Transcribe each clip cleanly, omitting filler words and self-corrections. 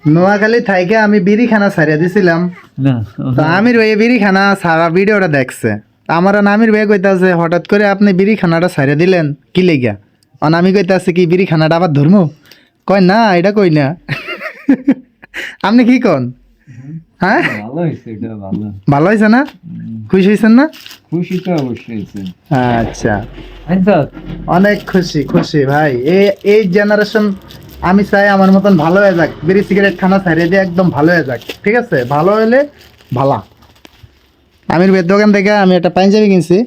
নোয়াখালী থাইকে আমি বিড়িখানা ছাড়িয়ে দিছিলাম, না তো আমির ভাই বিড়িখানা সারা ভিডিওটা দেখছে। আমার আমির ভাই কইতাছে হঠাৎ করে আপনি বিড়িখানাটা ছাড়িয়ে দিলেন কি লেগা? আমি কইতাছে কি বিড়িখানাটা আবার ধর্ম? কয় না এটা কই না। আপনি কি কন? হ্যাঁ ভালো হয়েছে, এটা ভালো। ভালো হয়েছে না? খুশি হয়েছেন না? খুশি তো অবশ্যই হয়েছে। আচ্ছা, আচ্ছা অনেক খুশি খুশি ভাই। এই জেনারেশন আমি চাই আমার মতন ভালো হয়ে যাক, বিড়ি সিগারেট খানা ছাড়িয়ে দিয়ে একদম ভালো হয়ে যাক, ঠিক আছে? ভালো হলে ভালা। আমির ভাইয়ের দোকান থেকে আমি একটা পাঞ্জাবি কিনছি,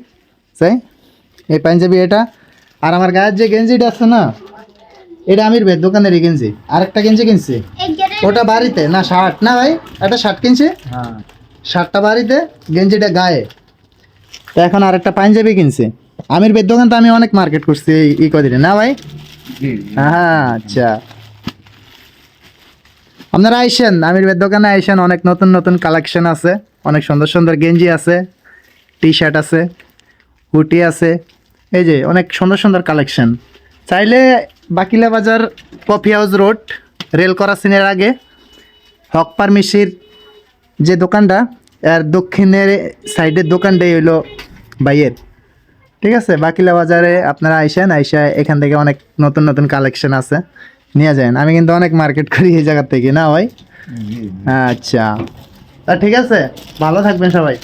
চাই এই পাঞ্জাবি এটা। আর আমার গায়ের যে গেঞ্জিটা আছে না, এটা আমির ভাইয়ের দোকানেরই গেঞ্জি। আরেকটা গেঞ্জি কিনছি, ওটা বাড়িতে না, শার্ট না ভাই, একটা শার্ট কিনছি, হ্যাঁ শার্টটা বাড়িতে, গেঞ্জিটা গায়ে। তো এখন আরেকটা পাঞ্জাবি কিনছি। আমির ভাইয়ের দোকান তো আমি অনেক মার্কেট করছি এই কদিনে, না ভাই? জি হ্যাঁ আচ্ছা, আপনারা আইসেন আমির ভাইয়ের দোকানে, আইসেন। অনেক নতুন নতুন কালেকশন আছে, অনেক সুন্দর সুন্দর গেঞ্জি আছে, টি শার্ট আছে, হুটি আছে, এই যে অনেক সুন্দর সুন্দর কালেকশন। চাইলে বাকিলা বাজার, কফি হাউস রোড, রেল ক্রসিংয়ের আগে হক ফার্মেসির যে দোকানটা, এর দক্ষিণের সাইডের দোকানটাই হইলো বাইয়ের, ঠিক আছে? বাকিলা বাজারে আপনারা আইসেন, আইসা এখান থেকে অনেক নতুন নতুন কালেকশন আছে, নিয়ে যান। আমি কিন্তু অনেক মার্কেট করি এই জায়গা থেকে, না ভাই? জি। আচ্ছা, তা ঠিক আছে, ভালো থাকবেন সবাই।